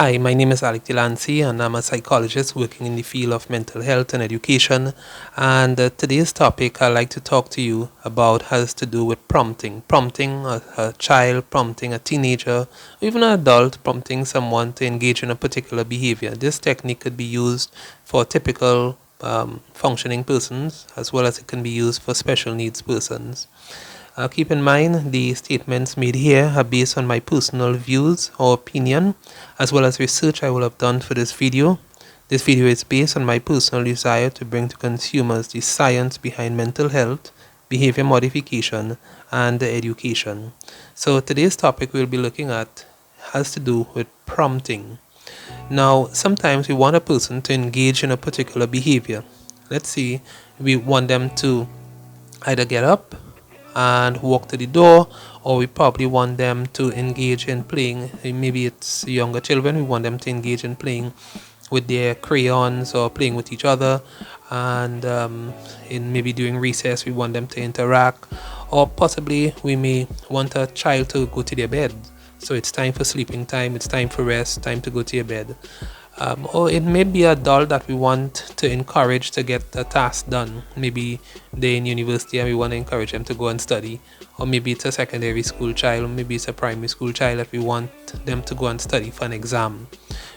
Hi, my name is Allick Delancy, and I'm a psychologist working in the field of mental health and education. And today's topic I'd like to talk to you about has to do with prompting. Prompting a child, prompting a teenager, or even an adult, prompting someone to engage in a particular behavior. This technique could be used for typical functioning persons, as well as it can be used for special needs persons. Keep in mind the statements made here are based on my personal views or opinion, as well as research I will have done for this video. This video is based on my personal desire to bring to consumers the science behind mental health, behavior modification, and education. So today's topic we'll be looking at has to do with prompting. Now, sometimes we want a person to engage in a particular behavior. Let's say we want them to either get up and walk to the door, or we probably want them to engage in playing. Maybe it's younger children, we want them to engage in playing with their crayons or playing with each other, and in maybe during recess we want them to interact, or possibly we may want a child to go to their bed. So it's time for sleeping time, it's time for rest, time to go to your bed. Or it may be an adult that we want to encourage to get a task done. Maybe they're in university and we want to encourage them to go and study. Or maybe it's a secondary school child, maybe it's a primary school child that we want them to go and study for an exam.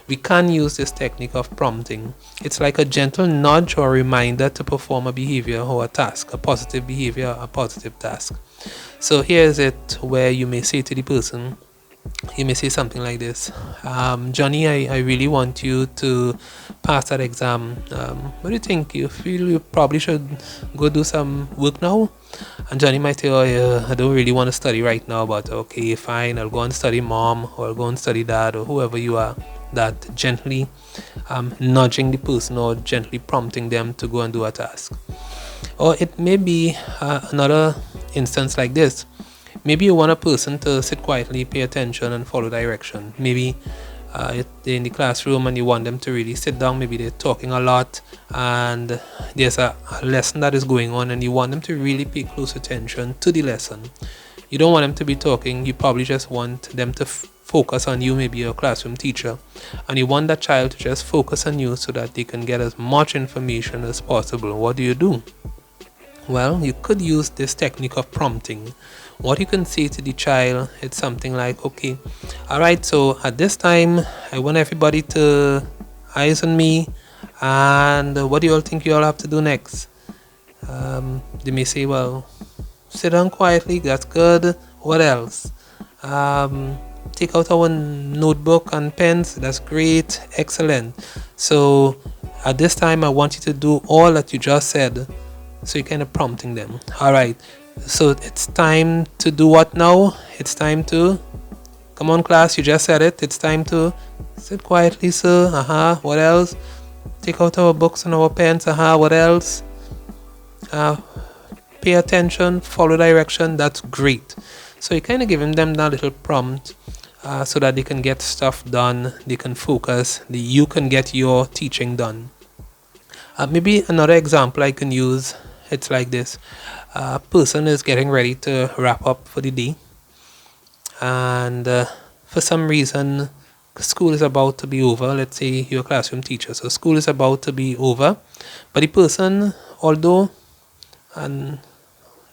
We can use this technique of prompting. It's like a gentle nudge or reminder to perform a behavior or a task, a positive behavior, a positive task. So here's it where you may say to the person, you may say something like this: Johnny, I really want you to pass that exam. What do you think? You feel you probably should go do some work now? And Johnny might say, oh yeah, I don't really want to study right now, but okay, fine, I'll go and study, mom, or I'll go and study, dad, or whoever you are. That gently nudging the person or gently prompting them to go and do a task. Or it may be another instance like this. Maybe you want a person to sit quietly, pay attention, and follow direction. Maybe they're in the classroom and you want them to really sit down. Maybe they're talking a lot and there's a lesson that is going on and you want them to really pay close attention to the lesson. You don't want them to be talking. You probably just want them to focus on you. Maybe you're a classroom teacher and you want that child to just focus on you so that they can get as much information as possible. What do? Well, you could use this technique of prompting. What you can say to the child, it's something like, okay, all right, so at this time, I want everybody to eyes on me, and what do you all think you all have to do next? They may say, well, sit down quietly, that's good. What else? Take out our notebook and pens, that's great, excellent. So at this time, I want you to do all that you just said. So you're kind of prompting them. All right, so it's time to do what now? It's time to, come on class, you just said it. It's time to sit quietly, sir. What else? Take out our books and our pens. What else? Pay attention, follow direction. That's great. So you're kind of giving them that little prompt so that they can get stuff done. They can focus. You can get your teaching done. Maybe another example I can use, it's like this. A person is getting ready to wrap up for the day, and for some reason school is about to be over. Let's say you're a classroom teacher, so school is about to be over, but the person, although, and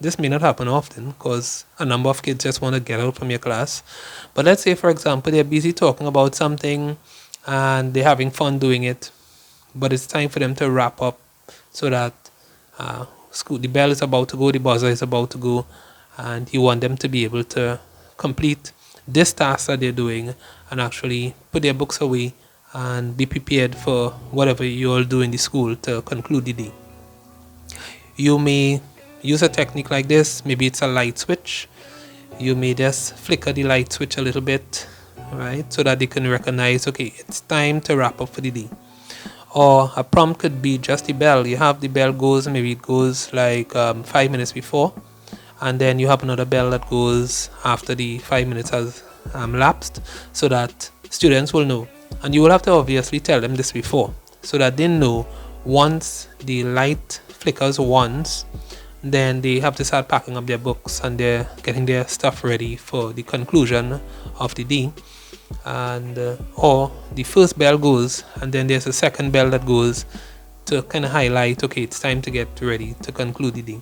this may not happen often because a number of kids just want to get out from your class, but let's say for example they're busy talking about something and they're having fun doing it, but it's time for them to wrap up so that school, the bell is about to go, the buzzer is about to go, and you want them to be able to complete this task that they're doing and actually put their books away and be prepared for whatever you all do in the school to conclude the day. You may use a technique like this. Maybe it's a light switch. You may just flicker the light switch a little bit, right, so that they can recognize, okay, it's time to wrap up for the day. Or a prompt could be just the bell. You have the bell goes, maybe it goes like 5 minutes before, and then you have another bell that goes after the 5 minutes has lapsed, so that students will know. And you will have to obviously tell them this before, so that they know once the light flickers once, then they have to start packing up their books and they're getting their stuff ready for the conclusion of the day. and or the first bell goes and then there's a second bell that goes to kind of highlight, okay, it's time to get ready to conclude the day.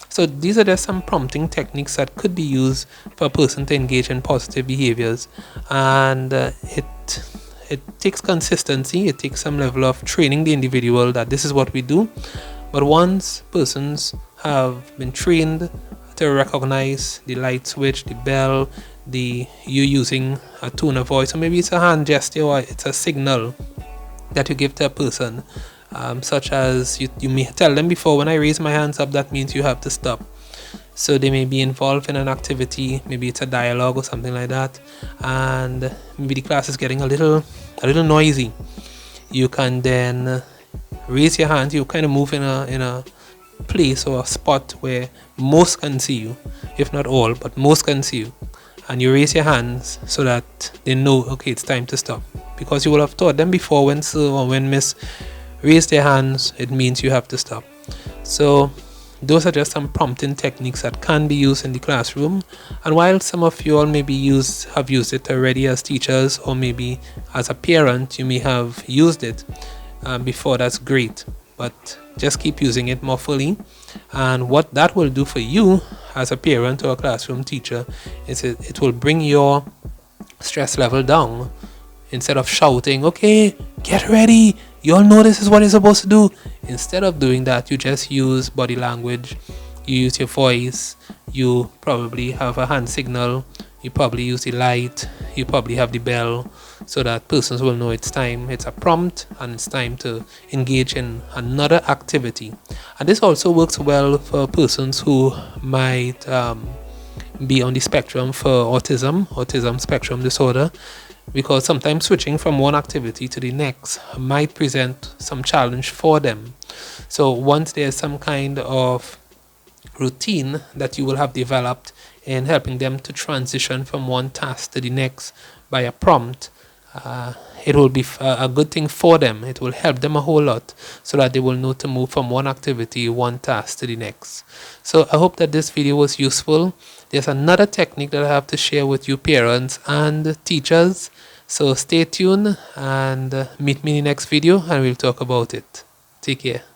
So these are just some prompting techniques that could be used for a person to engage in positive behaviors, and it takes consistency, it takes some level of training the individual that this is what we do. But once persons have been trained to recognize the light switch, the bell, you using a tone of voice, or maybe it's a hand gesture or it's a signal that you give to a person, such as you may tell them before, when I raise my hands up, that means you have to stop. So they may be involved in an activity, maybe it's a dialogue or something like that, and maybe the class is getting a little noisy. You can then raise your hands. You kind of move in a place or a spot where most can see you, if not all, but most can see you, and you raise your hands so that they know, okay, it's time to stop, because you will have taught them before, when sir or when miss raise their hands, it means you have to stop. So those are just some prompting techniques that can be used in the classroom, and while some of you all maybe have used it already as teachers, or maybe as a parent you may have used it before, that's great, but just keep using it more fully. And what that will do for you as a parent or a classroom teacher is it will bring your stress level down. Instead of shouting, okay, get ready, you all know this is what you're supposed to do, instead of doing that, you just use body language, you use your voice, you probably have a hand signal, you probably use the light, you probably have the bell, so that persons will know it's time, it's a prompt, and it's time to engage in another activity. And this also works well for persons who might be on the spectrum for autism spectrum disorder, because sometimes switching from one activity to the next might present some challenge for them. So once there's some kind of routine that you will have developed in helping them to transition from one task to the next by a prompt, it will be a good thing for them. It will help them a whole lot, so that they will know to move from one activity, one task to the next. So I hope that this video was useful. There's another technique that I have to share with you parents and teachers. So stay tuned and meet me in the next video, and we'll talk about it. Take care.